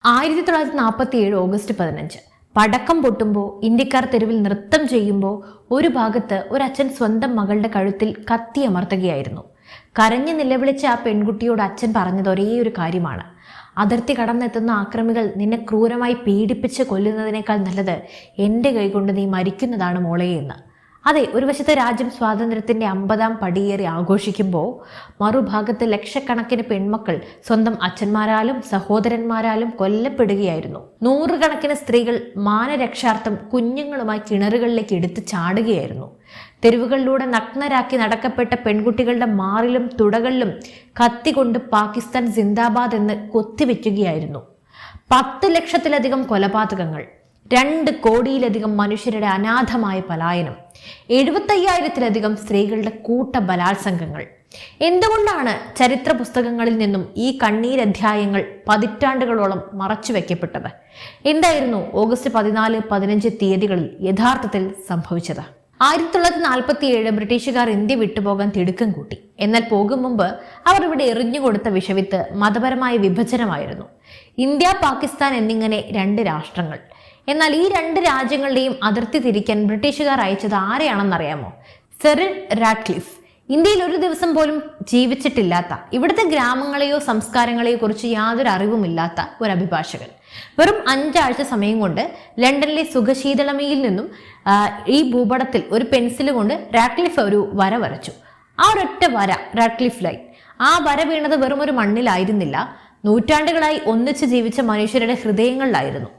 1947 August 15 പടക്കം പൊട്ടുമ്പോൾ ഇന്ത്യക്കാർ തെരുവിൽ നൃത്തം ചെയ്യുമ്പോൾ ഒരു ഭാഗത്ത് ഒരച്ഛൻ സ്വന്തം മകളുടെ കഴുത്തിൽ കത്തിയമർത്തുകയായിരുന്നു. കരഞ്ഞു നിലവിളിച്ച ആ പെൺകുട്ടിയോട് അച്ഛൻ പറഞ്ഞത് ഒരേ ഒരു കാര്യമാണ്: അതിർത്തി കടന്നെത്തുന്ന ആക്രമികൾ നിന്നെ ക്രൂരമായി പീഡിപ്പിച്ച് കൊല്ലുന്നതിനേക്കാൾ നല്ലത് എൻ്റെ കൈകൊണ്ട് നീ മരിക്കുന്നതാണ് മോളെ എന്ന്. അതെ, ഒരു വശത്തെ രാജ്യം സ്വാതന്ത്ര്യത്തിൻ്റെ 50-ാം പടിയേറി ആഘോഷിക്കുമ്പോൾ മറുഭാഗത്ത് ലക്ഷക്കണക്കിന് പെൺമക്കൾ സ്വന്തം അച്ഛന്മാരാലും സഹോദരന്മാരാലും കൊല്ലപ്പെടുകയായിരുന്നു. നൂറുകണക്കിന് സ്ത്രീകൾ മാനരക്ഷാർത്ഥം കുഞ്ഞുങ്ങളുമായി കിണറുകളിലേക്ക് എടുത്ത് ചാടുകയായിരുന്നു. തെരുവുകളിലൂടെ നഗ്നരാക്കി നടക്കപ്പെട്ട പെൺകുട്ടികളുടെ മാറിലും തുടകളിലും കത്തികൊണ്ട് പാകിസ്ഥാൻ സിന്ദാബാദ് എന്ന് കൊത്തിവെക്കുകയായിരുന്നു. 10 ലക്ഷത്തിലധികം കൊലപാതകങ്ങൾ, 2 കോടിയിലധികം മനുഷ്യരുടെ അനാഥമായ പലായനം, 75,000-ത്തിലധികം സ്ത്രീകളുടെ കൂട്ട ബലാത്സംഗങ്ങൾ. എന്തുകൊണ്ടാണ് ചരിത്ര പുസ്തകങ്ങളിൽ നിന്നും ഈ കണ്ണീരധ്യായങ്ങൾ പതിറ്റാണ്ടുകളോളം മറച്ചു വെക്കപ്പെട്ടത്? എന്തായിരുന്നു ഓഗസ്റ്റ് 14-15 തീയതികളിൽ യഥാർത്ഥത്തിൽ സംഭവിച്ചത്? 1947 ബ്രിട്ടീഷുകാർ ഇന്ത്യ വിട്ടുപോകാൻ തിടുക്കം കൂട്ടി. എന്നാൽ പോകും മുമ്പ് അവർ ഇവിടെ എറിഞ്ഞുകൊടുത്ത വിഷവിത്ത് മതപരമായ വിഭജനമായിരുന്നു. ഇന്ത്യ, പാകിസ്ഥാൻ എന്നിങ്ങനെ 2 രാഷ്ട്രങ്ങൾ. എന്നാൽ ഈ 2 രാജ്യങ്ങളുടെയും അതിർത്തി തിരിക്കാൻ ബ്രിട്ടീഷുകാർ അയച്ചത് ആരെയാണെന്നറിയാമോ? Cyril Radcliffe. ഇന്ത്യയിൽ ഒരു ദിവസം പോലും ജീവിച്ചിട്ടില്ലാത്ത, ഇവിടുത്തെ ഗ്രാമങ്ങളെയോ സംസ്കാരങ്ങളെയോ കുറിച്ച് യാതൊരു അറിവുമില്ലാത്ത ഒരു അഭിഭാഷകൻ. വെറും 5 ആഴ്ച സമയം കൊണ്ട് ലണ്ടനിലെ സുഖശീതളമയിൽ നിന്നും ഈ ഭൂപടത്തിൽ ഒരു പെൻസിൽ കൊണ്ട് റാഡ്ക്ലിഫ് ഒരു വര വരച്ചു. ആ ഒരൊറ്റ വര, റാഡ്ക്ലിഫ് ലൈൻ. ആ വര വീണത് വെറും ഒരു മണ്ണിലായിരുന്നില്ല, നൂറ്റാണ്ടുകളായി ഒന്നിച്ച് ജീവിച്ച മനുഷ്യരുടെ ഹൃദയങ്ങളിലായിരുന്നു.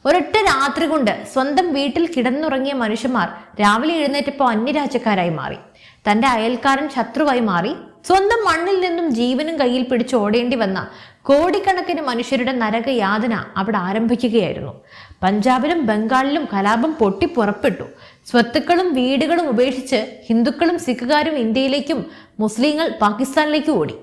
ഒരൊറ്റ രാത്രി കൊണ്ട് സ്വന്തം വീട്ടിൽ കിടന്നുറങ്ങിയ മനുഷ്യന്മാർ രാവിലെ എഴുന്നേറ്റപ്പോൾ അന്യരാജ്യക്കാരായി മാറി. തന്റെ അയൽക്കാരൻ ശത്രുവായി മാറി. സ്വന്തം മണ്ണിൽ നിന്നും ജീവനും കയ്യിൽ പിടിച്ച് ഓടേണ്ടി വന്ന കോടിക്കണക്കിന് മനുഷ്യരുടെ നരകയാതന അവിടെ ആരംഭിക്കുകയായിരുന്നു. പഞ്ചാബിലും ബംഗാളിലും കലാപം പൊട്ടിപ്പുറപ്പെട്ടു. സ്വത്തുക്കളും വീടുകളും ഉപേക്ഷിച്ച് ഹിന്ദുക്കളും സിഖുകാരും ഇന്ത്യയിലേക്കും മുസ്ലിങ്ങൾ പാകിസ്ഥാനിലേക്കും ഓടി.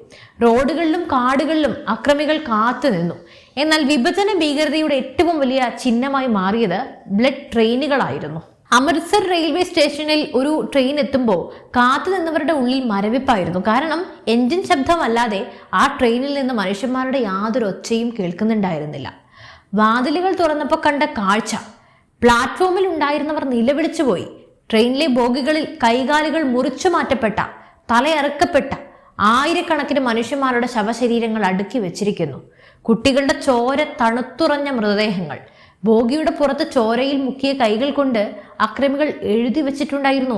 റോഡുകളിലും കാടുകളിലും അക്രമികൾ കാത്തു നിന്നു. എന്നാൽ വിഭജന ഭീകരതയുടെ ഏറ്റവും വലിയ ചിഹ്നമായി മാറിയത് ബ്ലഡ് ട്രെയിനുകളായിരുന്നു. അമൃത്സർ റെയിൽവേ സ്റ്റേഷനിൽ ഒരു ട്രെയിൻ എത്തുമ്പോൾ കാത്തു നിന്നവരുടെ ഉള്ളിൽ മരവിപ്പായിരുന്നു. കാരണം എൻജിൻ ശബ്ദമല്ലാതെ ആ ട്രെയിനിൽ നിന്ന് മനുഷ്യന്മാരുടെ യാതൊരു ഒച്ചയും കേൾക്കുന്നുണ്ടായിരുന്നില്ല. വാതിലുകൾ തുറന്നപ്പോൾ കണ്ട കാഴ്ച: പ്ലാറ്റ്ഫോമിൽ ഉണ്ടായിരുന്നവർ നിലവിളിച്ചു പോയി. ട്രെയിനിലെ ബോഗികളിൽ കൈകാലുകൾ മുറിച്ചു മാറ്റപ്പെട്ട, തലയറുക്കപ്പെട്ട ആയിരക്കണക്കിന് മനുഷ്യന്മാരുടെ ശവശരീരങ്ങൾ അടുക്കി വെച്ചിരിക്കുന്നു. കുട്ടികളുടെ ചോര തണുത്തുറഞ്ഞ മൃതദേഹങ്ങൾ. ബോഗിയുടെ പുറത്ത് ചോരയിൽ മുക്കിയ കൈകൾ കൊണ്ട് അക്രമികൾ എഴുതി വെച്ചിട്ടുണ്ടായിരുന്നു: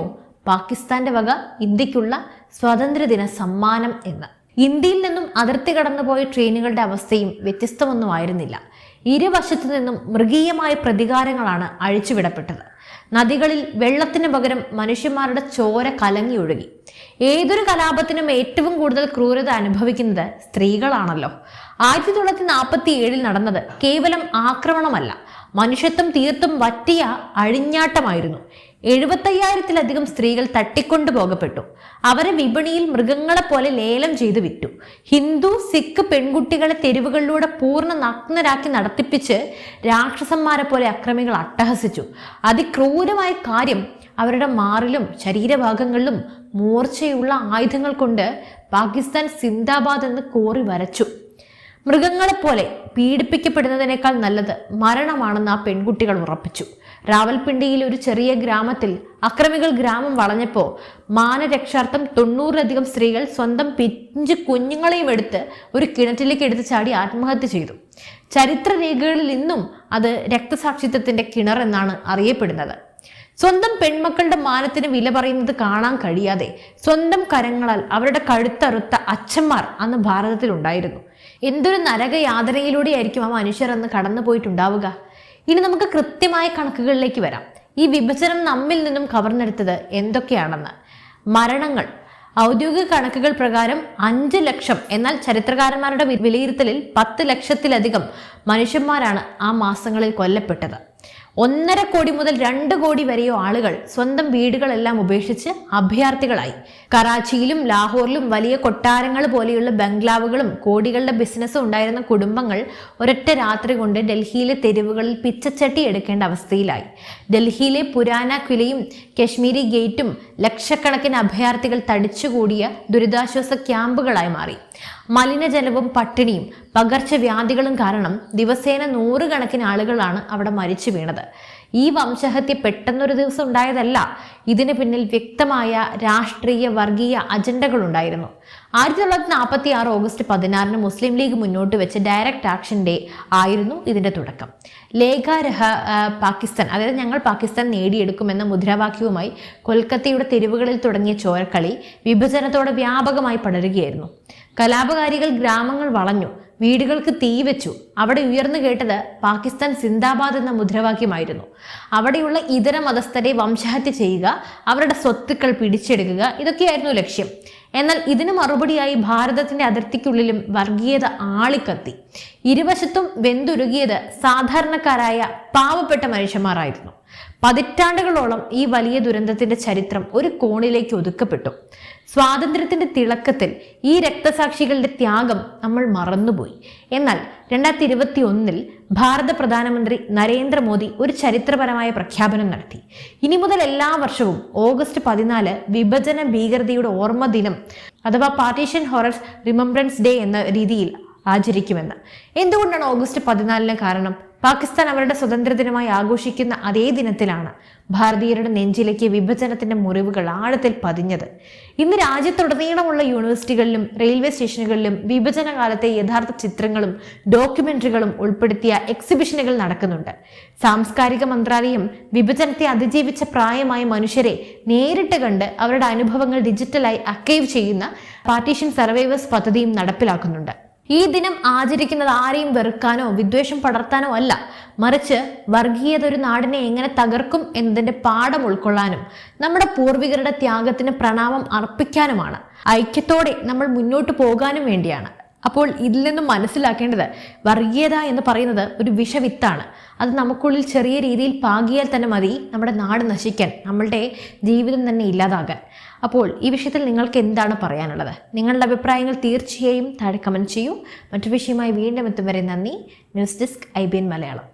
പാകിസ്ഥാന്റെ വക ഇന്ത്യക്കുള്ള സ്വാതന്ത്ര്യദിന സമ്മാനം എന്ന്. ഇന്ത്യയിൽ നിന്നും അതിർത്തി കടന്നുപോയ ട്രെയിനുകളുടെ അവസ്ഥയും വ്യത്യസ്തമൊന്നും ആയിരുന്നില്ല. ഇരുവശത്തു നിന്നും മൃഗീയമായ പ്രതികാരങ്ങളാണ് അഴിച്ചുവിടപ്പെട്ടത്. നദികളിൽ വെള്ളത്തിന് പകരം മനുഷ്യന്മാരുടെ ചോര കലങ്ങി ഒഴുകി. ഏതൊരു കലാപത്തിനും ഏറ്റവും കൂടുതൽ ക്രൂരത അനുഭവിക്കുന്നത് സ്ത്രീകളാണല്ലോ. 1947 നടന്നത് കേവലം ആക്രമണമല്ല, മനുഷ്യത്വം തീർത്തും വറ്റിയ അഴിഞ്ഞാട്ടമായിരുന്നു. 75,000-ത്തിലധികം സ്ത്രീകൾ തട്ടിക്കൊണ്ടുപോകപ്പെട്ടു. അവരെ വിപണിയിൽ മൃഗങ്ങളെ പോലെ ലേലം ചെയ്തു വിറ്റു. ഹിന്ദു, സിഖ് പെൺകുട്ടികളെ തെരുവുകളിലൂടെ പൂർണ്ണ നഗ്നരാക്കി നടത്തിപ്പിച്ച് രാക്ഷസന്മാരെ പോലെ അക്രമികൾ അട്ടഹസിച്ചു. അതിക്രൂരമായ കാര്യം, അവരുടെ മാറിലും ശരീരഭാഗങ്ങളിലും മൂർച്ചയുള്ള ആയുധങ്ങൾ കൊണ്ട് പാകിസ്ഥാൻ സിന്ദാബാദ് എന്ന് കോറി വരച്ചു. മൃഗങ്ങളെപ്പോലെ പീഡിപ്പിക്കപ്പെടുന്നതിനേക്കാൾ നല്ലത് മരണമാണെന്ന് ആ പെൺകുട്ടികൾ ഉറപ്പിച്ചു. റാവൽപിണ്ടിയിൽ ഒരു ചെറിയ ഗ്രാമത്തിൽ അക്രമികൾ ഗ്രാമം വളഞ്ഞപ്പോൾ മാനരക്ഷാർത്ഥം 90-ലധികം സ്ത്രീകൾ സ്വന്തം പിഞ്ചു കുഞ്ഞുങ്ങളെയും എടുത്ത് ഒരു കിണറ്റിലേക്ക് എടുത്ത് ചാടി ആത്മഹത്യ ചെയ്തു. ചരിത്രരേഖകളിൽ ഇന്നും അത് രക്തസാക്ഷിത്വത്തിന്റെ കിണർ എന്നാണ് അറിയപ്പെടുന്നത്. സ്വന്തം പെൺമക്കളുടെ മാനത്തിന് വില പറയുന്നത് കാണാൻ കഴിയാതെ സ്വന്തം കരങ്ങളാൽ അവരുടെ കഴുത്തറുത്ത അച്ഛന്മാർ അന്ന് ഭാരതത്തിൽ ഉണ്ടായിരുന്നു. എന്തൊരു നരകയാതനയിലൂടെയായിരിക്കും ആ മനുഷ്യർ അന്ന് കടന്നു പോയിട്ടുണ്ടാവുക. ഇനി നമുക്ക് കൃത്യമായ കണക്കുകളിലേക്ക് വരാം. ഈ വിഭജനം നമ്മിൽ നിന്നും കവർന്നെടുത്തത് എന്തൊക്കെയാണെന്ന്. മരണങ്ങൾ ഔദ്യോഗിക കണക്കുകൾ പ്രകാരം 5 ലക്ഷം. എന്നാൽ ചരിത്രകാരന്മാരുടെ വിലയിരുത്തലിൽ 10 ലക്ഷത്തിലധികം മനുഷ്യന്മാരാണ് ആ മാസങ്ങളിൽ കൊല്ലപ്പെട്ടത്. 1.5 കോടി മുതൽ 2 കോടി വരെയോ ആളുകൾ സ്വന്തം വീടുകളെല്ലാം ഉപേക്ഷിച്ച് അഭയാർത്ഥികളായി. കറാച്ചിയിലും ലാഹോറിലും വലിയ കൊട്ടാരങ്ങൾ പോലെയുള്ള ബംഗ്ലാവുകളും കോടികളുടെ ബിസിനസ്സും ഉണ്ടായിരുന്ന കുടുംബങ്ങൾ ഒരൊറ്റ രാത്രി കൊണ്ട് ഡൽഹിയിലെ തെരുവുകളിൽ പിച്ചച്ചട്ടി എടുക്കേണ്ട അവസ്ഥയിലായി. ഡൽഹിയിലെ പുരാന കിലയും കശ്മീരി ഗേറ്റും ലക്ഷക്കണക്കിന് അഭയാർത്ഥികൾ തടിച്ചുകൂടിയ ദുരിതാശ്വാസ ക്യാമ്പുകളായി മാറി. മലിനജലവും പട്ടിണിയും പകർച്ചവ്യാധികളും കാരണം ദിവസേന നൂറുകണക്കിന് ആളുകളാണ് അവിടെ മരിച്ചു വീണത്. ഈ വംശഹത്യ പെട്ടെന്നൊരു ദിവസം ഉണ്ടായതല്ല. ഇതിന് പിന്നിൽ വ്യക്തമായ രാഷ്ട്രീയ വർഗീയ അജണ്ടകൾ ഉണ്ടായിരുന്നു. 1946 ഓഗസ്റ്റ് 16 മുസ്ലിം ലീഗ് മുന്നോട്ട് വെച്ച ഡയറക്റ്റ് ആക്ഷൻ ഡേ ആയിരുന്നു ഇതിന്റെ തുടക്കം. ലേഖാരഹ പാകിസ്ഥാൻ, അതായത് ഞങ്ങൾ പാകിസ്ഥാൻ നേടിയെടുക്കുമെന്ന മുദ്രാവാക്യവുമായി കൊൽക്കത്തയുടെ തെരുവുകളിൽ തുടങ്ങിയ ചോരക്കളി വിഭജനത്തോടെ വ്യാപകമായി പടരുകയായിരുന്നു. കലാപകാരികൾ ഗ്രാമങ്ങൾ വളഞ്ഞു, വീടുകൾക്ക് തീ വെച്ചു. അവിടെ ഉയർന്നു കേട്ടത് പാകിസ്ഥാൻ സിന്ദാബാദ് എന്ന മുദ്രാവാക്യമായിരുന്നു. അവിടെയുള്ള ഇതര മതസ്ഥരെ വംശഹത്യ ചെയ്യുക, അവരുടെ സ്വത്തുക്കൾ പിടിച്ചെടുക്കുക, ഇതൊക്കെയായിരുന്നു ലക്ഷ്യം. എന്നാൽ ഇതിന് മറുപടിയായി ഭാരതത്തിന്റെ അതിർത്തിക്കുള്ളിലും വർഗീയത ആളിക്കത്തി. ഇരുവശത്തും വെന്തുരുകിയത് സാധാരണക്കാരായ പാവപ്പെട്ട മനുഷ്യന്മാരായിരുന്നു. പതിറ്റാണ്ടുകളോളം ഈ വലിയ ദുരന്തത്തിന്റെ ചരിത്രം ഒരു കോണിലേക്ക് ഒതുക്കപ്പെട്ടു. സ്വാതന്ത്ര്യത്തിന്റെ തിളക്കത്തിൽ ഈ രക്തസാക്ഷികളുടെ ത്യാഗം നമ്മൾ മറന്നുപോയി. എന്നാൽ 2021 ഭാരത പ്രധാനമന്ത്രി നരേന്ദ്രമോദി ഒരു ചരിത്രപരമായ പ്രഖ്യാപനം നടത്തി. ഇനി മുതൽ എല്ലാ വർഷവും ഓഗസ്റ്റ് 14 വിഭജന ഭീകരതയുടെ ഓർമ്മ ദിനം അഥവാ പാർട്ടീഷൻ ഹൊറർ റിമംബ്രൻസ് ഡേ എന്ന രീതിയിൽ ആചരിക്കുമെന്ന്. എന്തുകൊണ്ടാണ് ഓഗസ്റ്റ് 14 കാരണം? പാകിസ്ഥാൻ അവരുടെ സ്വതന്ത്ര ദിനമായി ആഘോഷിക്കുന്ന അതേ ദിനത്തിലാണ് ഭാരതീയരുടെ നെഞ്ചിലേക്ക് വിഭജനത്തിന്റെ മുറിവുകൾ ആഴത്തിൽ പതിഞ്ഞത്. ഇന്ന് രാജ്യത്തുടനീളമുള്ള യൂണിവേഴ്സിറ്റികളിലും റെയിൽവേ സ്റ്റേഷനുകളിലും വിഭജന കാലത്തെ യഥാർത്ഥ ചിത്രങ്ങളും ഡോക്യുമെന്ററികളും ഉൾപ്പെടുത്തിയ എക്സിബിഷനുകൾ നടക്കുന്നുണ്ട്. സാംസ്കാരിക മന്ത്രാലയം വിഭജനത്തെ അതിജീവിച്ച പ്രായമായ മനുഷ്യരെ നേരിട്ട് കണ്ട് അവരുടെ അനുഭവങ്ങൾ ഡിജിറ്റലായി അർക്കൈവ് ചെയ്യുന്ന പാർട്ടീഷൻ സർവൈവേഴ്സ് പദ്ധതിയും നടപ്പിലാക്കുന്നുണ്ട്. ഈ ദിനം ആചരിക്കുന്നത് ആരെയും വെറുക്കാനോ വിദ്വേഷം പടർത്താനോ അല്ല, മറിച്ച് വർഗീയത ഒരു നാടിനെ എങ്ങനെ തകർക്കും എന്നതിന്റെ പാഠം ഉൾക്കൊള്ളാനും നമ്മുടെ പൂർവികരുടെ ത്യാഗത്തിന് പ്രണാമം അർപ്പിക്കാനുമാണ്. ഐക്യത്തോടെ നമ്മൾ മുന്നോട്ട് പോകാനും വേണ്ടിയാണ്. അപ്പോൾ ഇതിൽ നിന്നും മനസ്സിലാക്കേണ്ടത് വർഗീയത എന്ന് പറയുന്നത് ഒരു വിഷവിത്താണ്. അത് നമുക്കുള്ളിൽ ചെറിയ രീതിയിൽ പാകിയാൽ തന്നെ മതി നമ്മുടെ നാട് നശിക്കാൻ, നമ്മളുടെ ജീവിതം തന്നെ ഇല്ലാതാകാൻ. അപ്പോൾ ഈ വിഷയത്തിൽ നിങ്ങൾക്ക് എന്താണ് പറയാനുള്ളത്? നിങ്ങളുടെ അഭിപ്രായങ്ങൾ തീർച്ചയായും താഴെ കമൻറ്റ് ചെയ്യൂ. മറ്റു വിഷയമായി വീണ്ടും എത്തും വരെ നന്ദി. News desk IBN Malayalam.